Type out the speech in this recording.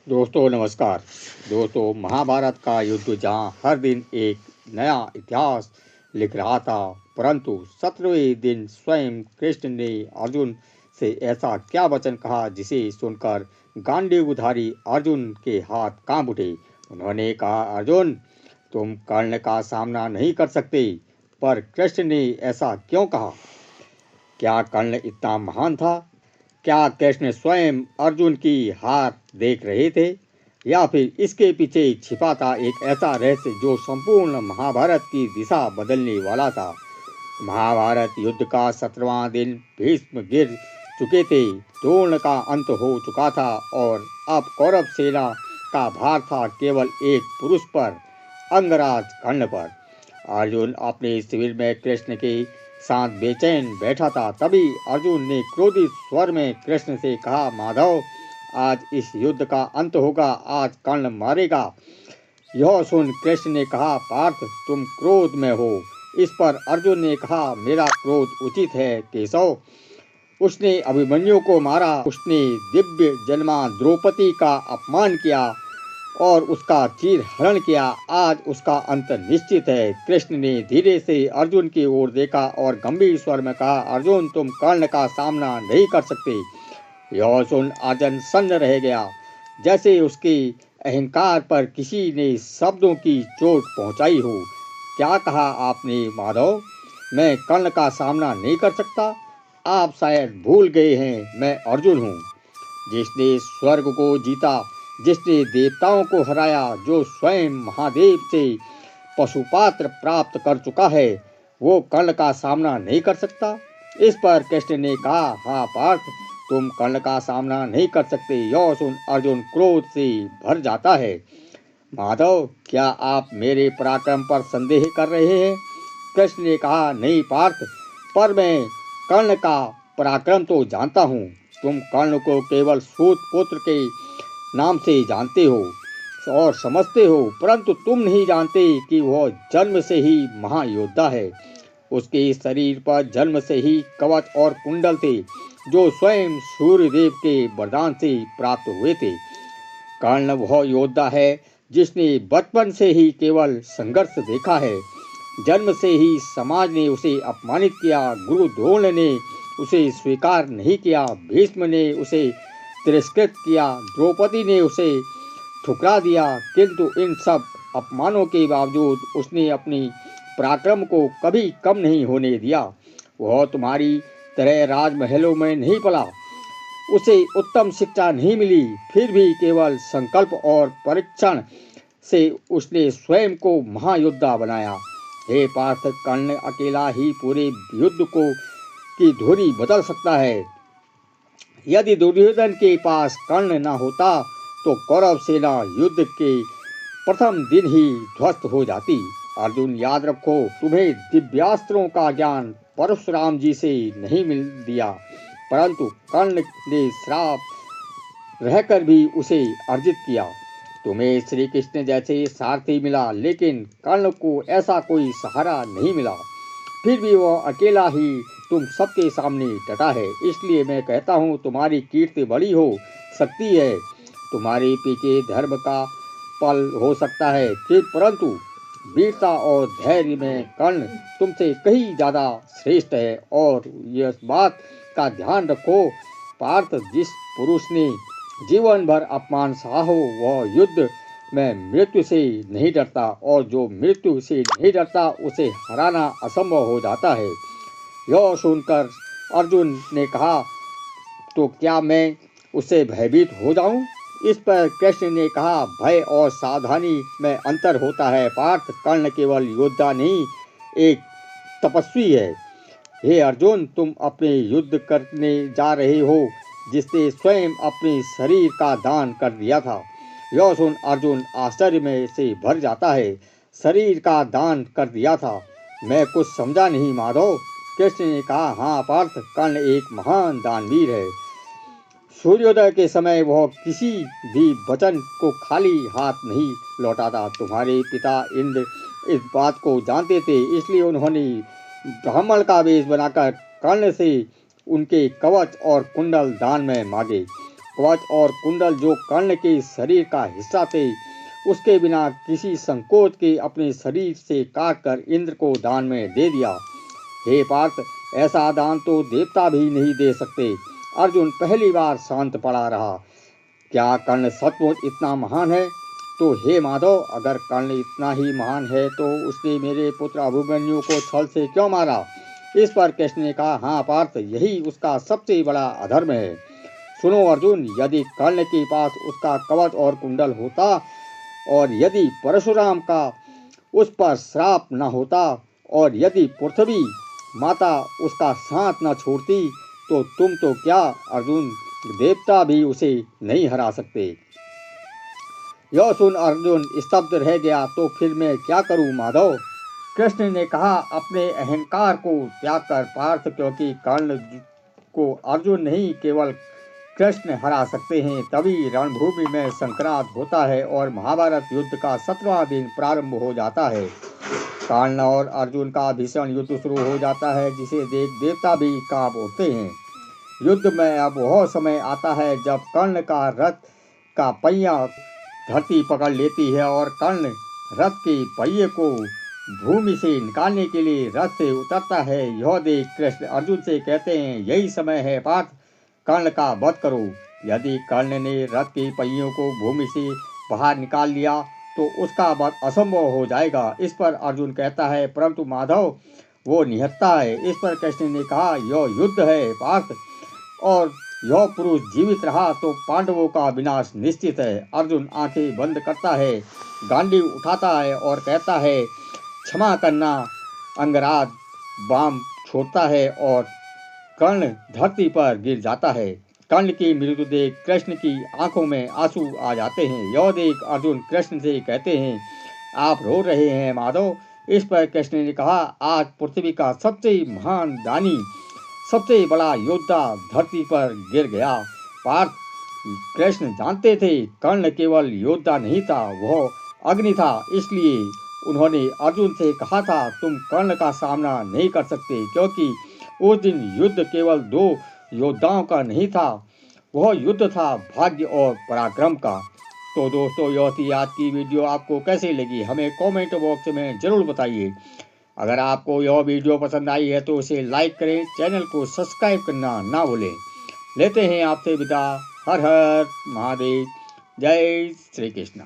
दोस्तों नमस्कार। दोस्तों महाभारत का युद्ध जहां हर दिन एक नया इतिहास लिख रहा था, परंतु 17वें दिन स्वयं कृष्ण ने अर्जुन से ऐसा क्या वचन कहा जिसे सुनकर गांडीवधारी अर्जुन के हाथ कांप उठे। उन्होंने कहा, अर्जुन तुम कर्ण का सामना नहीं कर सकते। पर कृष्ण ने ऐसा क्यों कहा? क्या कर्ण इतना महान था? क्या कृष्ण स्वयं अर्जुन की हार देख रहे थे, या फिर इसके पीछे छिपा था एक ऐसा रहस्य जो संपूर्ण महाभारत की दिशा बदलने वाला था? महाभारत युद्ध का 17वां दिन भीष्म गिर चुके थे। द्रोण का अंत हो चुका था और अब कौरव सेना का भार था केवल एक पुरुष पर, अंगराज कर्ण पर। अर्जुन अपने शिविर में कृष्ण के साथ बेचैन बैठा था। तभी अर्जुन ने क्रोधित स्वर में कृष्ण से कहा, माधव आज इस युद्ध का अंत होगा, आज कर्ण मारेगा। यह सुन कृष्ण ने कहा, पार्थ तुम क्रोध में हो। इस पर अर्जुन ने कहा, मेरा क्रोध उचित है केशव। उसने अभिमन्यु को मारा, उसने दिव्य जन्मा द्रौपदी का अपमान किया और उसका चीर हरण किया। आज उसका अंत निश्चित है। कृष्ण ने धीरे से अर्जुन की ओर देखा और गंभीर स्वर में कहा, अर्जुन तुम कर्ण का सामना नहीं कर सकते। यह सुन अर्जुन सन्न रह गया, जैसे उसके अहंकार पर किसी ने शब्दों की चोट पहुंचाई हो। क्या कहा आपने माधव? मैं कर्ण का सामना नहीं कर सकता? आप शायद भूल गए हैं, मैं अर्जुन हूँ, जिसने स्वर्ग को जीता, जिसने देवताओं को हराया, जो स्वयं महादेव से पशुपात्र प्राप्त कर चुका है, वो कर्ण का सामना नहीं कर सकता। इस पर कृष्ण ने कहा, हाँ पार्थ तुम कर्ण का सामना नहीं कर सकते। यह सुन अर्जुन क्रोध से भर जाता है। माधव क्या आप मेरे पराक्रम पर संदेह कर रहे हैं? कृष्ण ने कहा, नहीं पार्थ, पर मैं कर्ण का पराक्रम तो जानता हूँ। तुम कर्ण को केवल सूत पुत्र के नाम से जानते हो और समझते हो, परंतु तुम नहीं जानते कि वह जन्म से ही महायोद्धा है। उसके शरीर पर जन्म से ही कवच और कुंडल थे, जो स्वयं सूर्यदेव के वरदान से प्राप्त हुए थे। कर्ण वह योद्धा है जिसने बचपन से ही केवल संघर्ष देखा है। जन्म से ही समाज ने उसे अपमानित किया, गुरु द्रोण ने उसे स्वीकार नहीं किया, भीष्म ने उसे तिरस्कृत किया, द्रौपदी ने उसे ठुकरा दिया, किंतु इन सब अपमानों के बावजूद उसने अपनी पराक्रम को कभी कम नहीं होने दिया। वह तुम्हारी तरह राजमहलों में नहीं पला, उसे उत्तम शिक्षा नहीं मिली, फिर भी केवल संकल्प और परीक्षण से उसने स्वयं को महायोद्धा बनाया। हे पार्थ, कर्ण अकेला ही पूरे युद्ध को की धुरी बदल सकता है। यदि दुर्योधन के पास कर्ण न होता तो कौरव सेना युद्ध के प्रथम दिन ही ध्वस्त हो जाती। अर्जुन याद रखो, तुम्हें दिव्यास्त्रों का ज्ञान परशुराम जी से नहीं मिल दिया, परंतु कर्ण ने श्राप रहकर भी उसे अर्जित किया। तुम्हें श्री कृष्ण जैसे सारथी मिला, लेकिन कर्ण को ऐसा कोई सहारा नहीं मिला। फिर भी वह अकेला ही तुम सबके सामने डटा है। इसलिए मैं कहता हूँ, तुम्हारी कीर्ति बड़ी हो सकती है, तुम्हारे पीछे धर्म का पल हो सकता है, फिर परंतु वीरता और धैर्य में कर्ण तुमसे कहीं ज़्यादा श्रेष्ठ है। और यह बात का ध्यान रखो पार्थ, जिस पुरुष ने जीवन भर अपमान सहा हो, वह युद्ध में मृत्यु से नहीं डरता, और जो मृत्यु से नहीं डरता उसे हराना असंभव हो जाता है। यह सुनकर अर्जुन ने कहा, तो क्या मैं उससे भयभीत हो जाऊं? इस पर कृष्ण ने कहा, भय और सावधानी में अंतर होता है पार्थ। कर्ण केवल योद्धा नहीं, एक तपस्वी है। हे अर्जुन, तुम अपने युद्ध करने जा रहे हो जिसने स्वयं अपने शरीर का दान कर दिया था। यह सुन अर्जुन आश्चर्य में से भर जाता है। शरीर का दान कर दिया था? मैं कुछ समझा नहीं माधव। कृष्ण ने कहा, हाँ पार्थ, कर्ण एक महान दानवीर है। सूर्योदय के समय वह किसी भी वचन को खाली हाथ नहीं लौटाता। तुम्हारे पिता इंद्र इस बात को जानते थे, इसलिए उन्होंने ब्राह्मण का वेश बनाकर कर्ण से उनके कवच और कुंडल दान में मांगे। कवच और कुंडल जो कर्ण के शरीर का हिस्सा थे, उसके बिना किसी संकोच के अपने शरीर से काटकर इंद्र को दान में दे दिया। हे पार्थ, ऐसा दान तो देवता भी नहीं दे सकते। अर्जुन पहली बार शांत पड़ा रहा। क्या कर्ण सचमुच इतना महान है? तो हे माधव, अगर कर्ण इतना ही महान है तो उसने मेरे पुत्र अभिमन्यु को छल से क्यों मारा? इस पर कृष्ण ने कहा, हाँ पार्थ, यही उसका सबसे बड़ा अधर्म है। सुनो अर्जुन, यदि कर्ण के पास उसका कवच और कुंडल होता और यदि परशुराम का उस पर श्राप न होता और यदि पृथ्वी माता उसका साथ न छोड़ती, तो तुम तो क्या अर्जुन, देवता भी उसे नहीं हरा सकते। यह सुन अर्जुन स्तब्ध रह गया। तो फिर मैं क्या करूं माधव? कृष्ण ने कहा, अपने अहंकार को त्याग कर पार्थ, क्योंकि कर्ण को अर्जुन नहीं केवल कृष्ण हरा सकते हैं। तभी रणभूमि में संक्रांत होता है और महाभारत युद्ध का 17वां दिन प्रारंभ हो जाता है। कर्ण और अर्जुन का भीषण युद्ध शुरू हो जाता है, जिसे देख देवता भी कांप उठते हैं। युद्ध में अब वह समय आता है जब कर्ण का रथ का पहिया धरती पकड़ लेती है और कर्ण रथ के पहिए को भूमि से निकालने के लिए रथ से उतरता है। यह देख कृष्ण अर्जुन से कहते हैं, यही समय है पार्थ, कर्ण का वध करो। यदि कर्ण ने रथ के पहियों को भूमि से बाहर निकाल लिया तो उसका वध असंभव हो जाएगा। इस पर अर्जुन कहता है, परंतु माधव, वो निहत्था है। इस पर कृष्ण ने कहा, यह युद्ध है पार्थ, और यह पुरुष जीवित रहा तो पांडवों का विनाश निश्चित है। अर्जुन आंखें बंद करता है, गांडीव उठाता है और कहता है, क्षमा करना। अंगराज बाम छोड़ता है और कर्ण धरती पर गिर जाता है। कर्ण की मृत्यु देख कृष्ण की आंखों में आंसू आ जाते हैं। यह देख अर्जुन कृष्ण से कहते हैं, आप रो रहे हैं माधव? इस पर कृष्ण ने कहा, आज पृथ्वी का सबसे महान दानी, सबसे बड़ा योद्धा धरती पर गिर गया। पार्थ, कृष्ण जानते थे कर्ण केवल योद्धा नहीं था, वह अग्नि था। इसलिए उन्होंने अर्जुन से कहा था, तुम कर्ण का सामना नहीं कर सकते, क्योंकि उस दिन युद्ध केवल 2 योद्धाओं का नहीं था, वह युद्ध था भाग्य और पराक्रम का। तो दोस्तों, यह थी आज की वीडियो। आपको कैसी लगी हमें कमेंट बॉक्स में ज़रूर बताइए। अगर आपको यह वीडियो पसंद आई है तो इसे लाइक करें, चैनल को सब्सक्राइब करना ना भूलें। लेते हैं आपसे विदा। हर हर महादेव। जय श्री कृष्ण।